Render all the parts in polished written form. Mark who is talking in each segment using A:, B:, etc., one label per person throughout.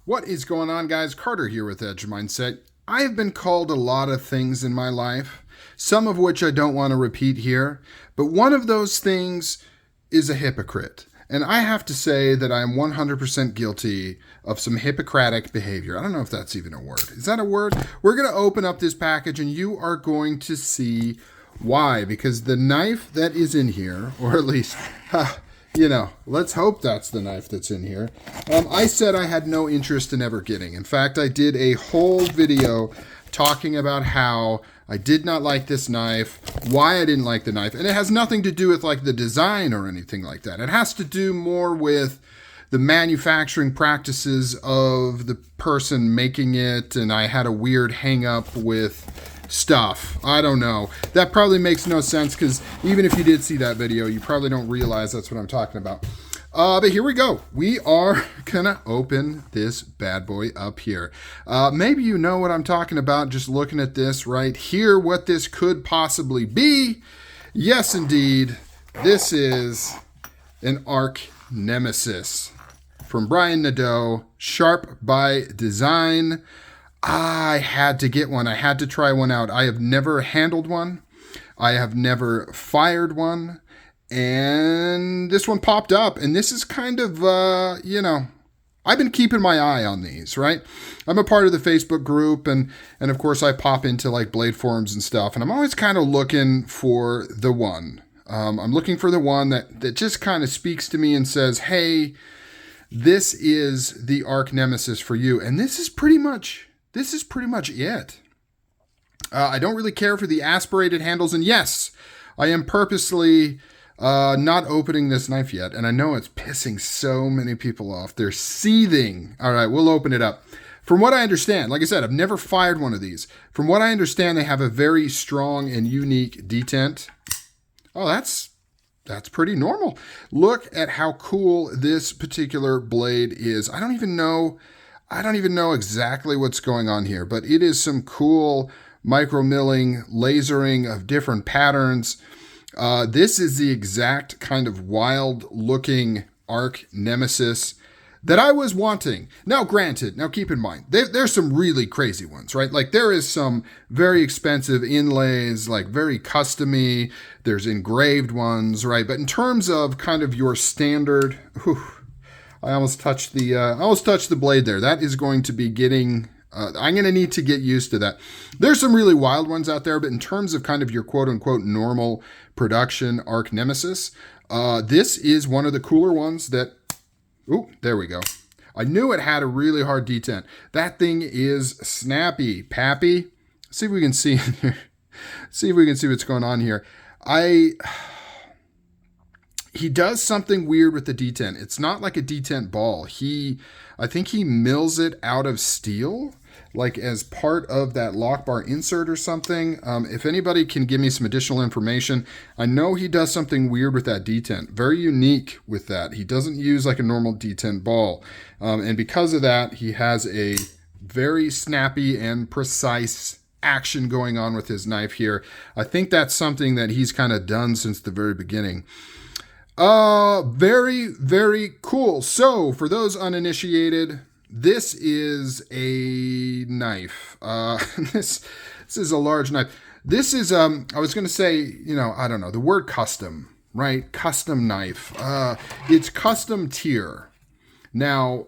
A: What is going on, guys? Carter here with Edge Mindset. I have been called a lot of things in my life, some of which I don't want to repeat here, but one of those things is a hypocrite. And I have to say that I am 100% guilty of some Hippocratic behavior. I don't know if that's even a word. Is that a word? We're going to open up this package and you are going to see why. Because the knife that is in here, or at least, let's hope that's the knife that's in here. I said I had no interest in ever getting. In fact, I did a whole video talking about how I did not like this knife, why I didn't like the knife. And it has nothing to do with like the design or anything like that. It has to do more with the manufacturing practices of the person making it. And I had a weird hang up with stuff. I don't know. That probably makes no sense because even if you did see that video, you probably don't realize that's what I'm talking about. But here we go. We are gonna open this bad boy up here. Maybe you know what I'm talking about just looking at this right here, what this could possibly be. Yes, indeed. This is an Arc Nemesis from Brian Nadeau, Sharp by Design. I had to get one. I had to try one out. I have never handled one. I have never fired one. And this one popped up. And this is kind of, I've been keeping my eye on these, right? I'm a part of the Facebook group. And of course, I pop into like blade forums and stuff. And I'm always kind of looking for the one. I'm looking for the one that just kind of speaks to me and says, hey, this is the Arc Nemesis for you. And this is pretty much it. I don't really care for the aspirated handles. And yes, I am purposely not opening this knife yet. And I know it's pissing so many people off. They're seething. All right, we'll open it up. From what I understand, like I said, I've never fired one of these. From what I understand, they have a very strong and unique detent. Oh, that's pretty normal. Look at how cool this particular blade is. I don't even know exactly what's going on here, but it is some cool micro milling, lasering of different patterns. This is the exact kind of wild looking Arc Nemesis that I was wanting. Now, granted, keep in mind, there's some really crazy ones, right? Like there is some very expensive inlays, like very custom-y. There's engraved ones, right? But in terms of kind of your standard, I almost touched the blade there. That is going to be getting, I'm going to need to get used to that. There's some really wild ones out there, but in terms of kind of your quote unquote normal production Arc Nemesis, this is one of the cooler ones that, there we go. I knew it had a really hard detent. That thing is snappy, pappy. See if we can see here. See if we can see what's going on here. He does something weird with the detent. It's not like a detent ball. I think he mills it out of steel, like as part of that lock bar insert or something. If anybody can give me some additional information, I know he does something weird with that detent. Very unique with that. He doesn't use like a normal detent ball. And because of that, he has a very snappy and precise action going on with his knife here. I think that's something that he's kind of done since the very beginning. Very, very cool. So for those uninitiated, this is a knife. This is a large knife. This is, I was going to say, I don't know, the word custom, right? Custom knife. It's custom tier. Now,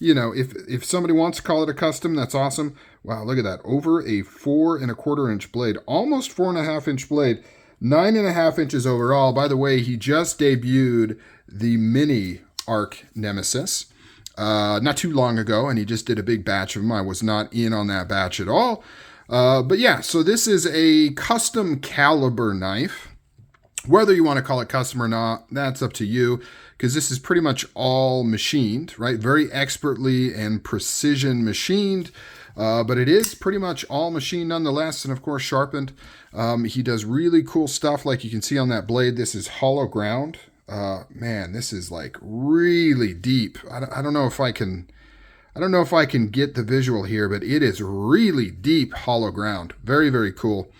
A: if somebody wants to call it a custom, that's awesome. Wow, look at that. Over a 4¼ inch blade, almost 4.5 inch blade. 9.5 inches overall. By the way, he just debuted the mini Arc Nemesis not too long ago, and he just did a big batch of them. I was not in on that batch at all. But yeah, so this is a custom caliber knife. Whether you want to call it custom or not, that's up to you, because this is pretty much all machined, right? Very expertly and precision machined. But it is pretty much all machined nonetheless, and of course sharpened. He does really cool stuff like you can see on that blade. This is hollow ground. Man, this is like really deep. I don't know if I can get the visual here, but it is really deep hollow ground. Very, very cool.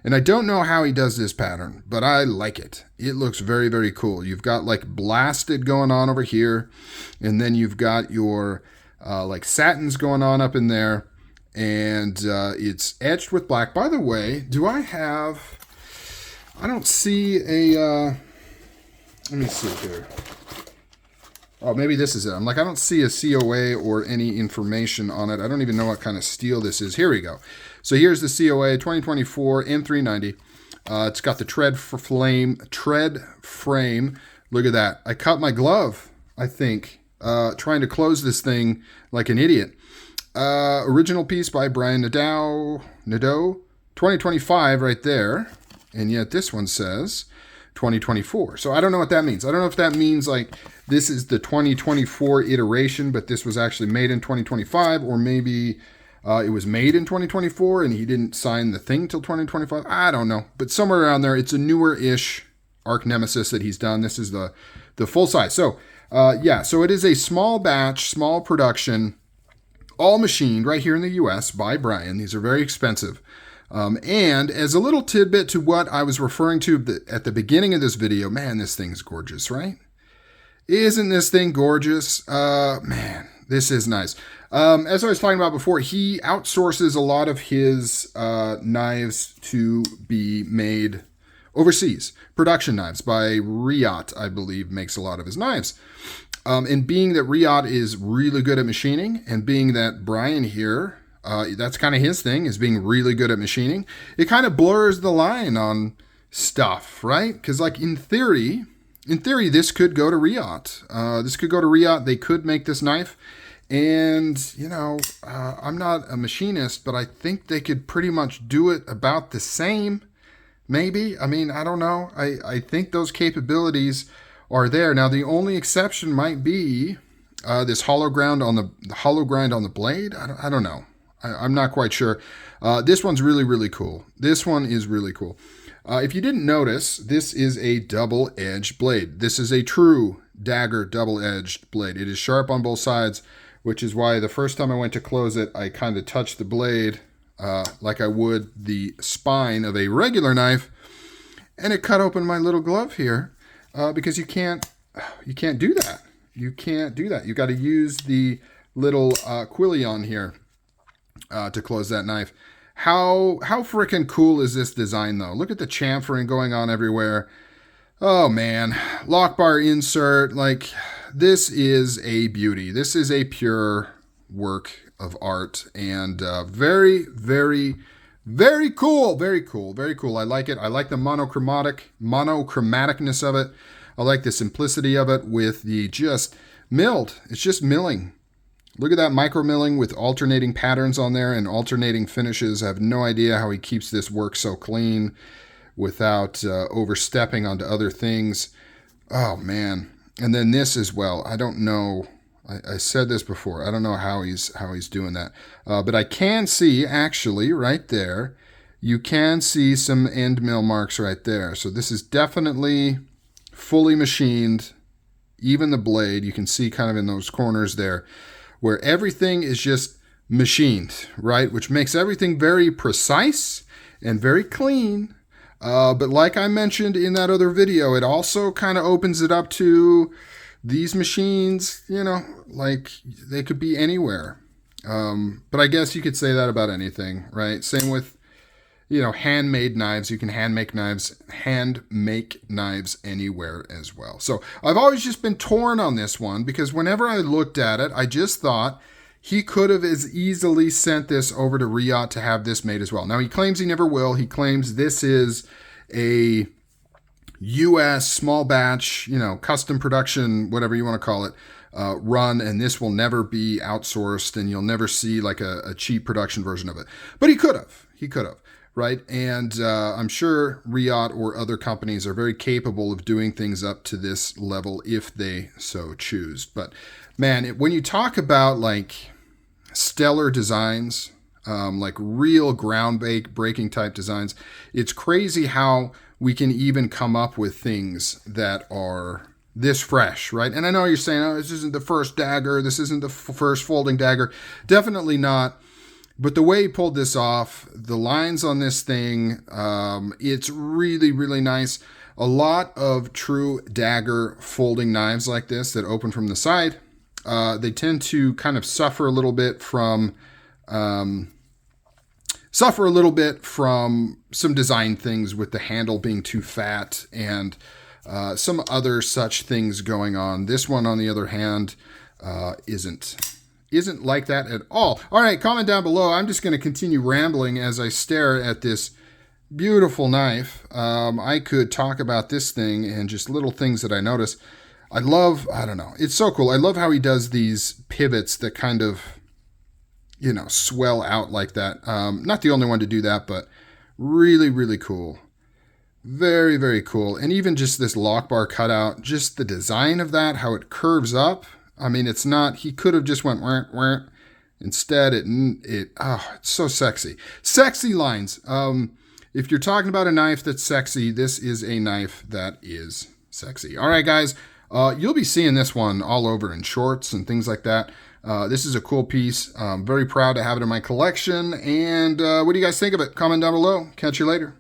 A: And I don't know how he does this pattern, but I like it. It looks very, very cool. You've got like blasted going on over here, and then you've got your like satins going on up in there. And it's etched with black. By the way, do I have... I don't see a... let me see here. Oh, maybe this is it. I'm like, I don't see a COA or any information on it. I don't even know what kind of steel this is. Here we go. So here's the COA 2024 M390. It's got the tread frame. Look at that. I cut my glove, I think, trying to close this thing like an idiot. Original piece by Brian Nadeau, 2025 right there. And yet this one says 2024. So I don't know what that means. I don't know if that means like this is the 2024 iteration, but this was actually made in 2025, or maybe it was made in 2024 and he didn't sign the thing till 2025. I don't know, but somewhere around there, it's a newer-ish Arc Nemesis that he's done. This is the full size. So yeah, so it is a small batch, small production, all machined right here in the US by Brian. These are very expensive. And as a little tidbit to what I was referring to at the beginning of this video, man, this thing's gorgeous, right? Isn't this thing gorgeous? Man, this is nice. As I was talking about before, he outsources a lot of his knives to be made overseas. Production knives by Riot, I believe, makes a lot of his knives. And being that Riot is really good at machining, and being that Brian here, that's kind of his thing, is being really good at machining, it kind of blurs the line on stuff, right? Because like in theory, this could go to Riot. They could make this knife. And, you know, I'm not a machinist, but I think they could pretty much do it about the same, maybe. I mean, I don't know. I think those capabilities are there. Now, the only exception might be this hollow grind on the blade. I don't know. I'm not quite sure. This one's really, really cool. This one is really cool. If you didn't notice, this is a double-edged blade. This is a true dagger double-edged blade. It is sharp on both sides, which is why the first time I went to close it, I kind of touched the blade like I would the spine of a regular knife, and it cut open my little glove here because you can't do that. You can't do that. You got to use the little quillion here to close that knife. How freaking cool is this design, though? Look at the chamfering going on everywhere. Oh, man. Lock bar insert. Like, this is a beauty. This is a pure work of art. And very, very, very cool. Very cool. Very cool. I like it. I like the monochromaticness of it. I like the simplicity of it with the just milled. It's just milling. Look at that micro milling with alternating patterns on there and alternating finishes. I have no idea how he keeps this work so clean without overstepping onto other things. Oh, man. And then this as well. I don't know. I said this before. I don't know how he's doing that. But I can see, actually, right there, you can see some end mill marks right there. So this is definitely fully machined. Even the blade, you can see kind of in those corners there, where everything is just machined, right? Which makes everything very precise and very clean. But like I mentioned in that other video, it also kind of opens it up to these machines, you know, like they could be anywhere. But I guess you could say that about anything, right? Same with, you know, handmade knives. You can hand make knives anywhere as well. So I've always just been torn on this one because whenever I looked at it, I just thought he could have as easily sent this over to Riot to have this made as well. Now, he claims he never will. He claims this is a U.S. small batch, you know, custom production, whatever you want to call it, run, and this will never be outsourced, and you'll never see like a cheap production version of it. But he could have. Right? And I'm sure Riot or other companies are very capable of doing things up to this level if they so choose. But man, when you talk about like stellar designs, like real ground-breaking type designs, it's crazy how we can even come up with things that are this fresh, right? And I know you're saying, oh, this isn't the first dagger. This isn't the first folding dagger. Definitely not. But the way he pulled this off, the lines on this thing, it's really, really nice. A lot of true dagger folding knives like this that open from the side they tend to kind of suffer a little bit from some design things with the handle being too fat and some other such things going on. This one, on the other hand, isn't like that at all. All right, comment down below. I'm just going to continue rambling as I stare at this beautiful knife. I could talk about this thing and just little things that I notice. I don't know. It's so cool. I love how he does these pivots that kind of, swell out like that. Not the only one to do that, but really, really cool. Very, very cool. And even just this lock bar cutout, just the design of that, how it curves up. I mean, it's not, he could have just went, wah, wah. Instead, it's so sexy. Sexy lines. If you're talking about a knife that's sexy, this is a knife that is sexy. All right, guys, you'll be seeing this one all over in shorts and things like that. This is a cool piece. I'm very proud to have it in my collection. And what do you guys think of it? Comment down below. Catch you later.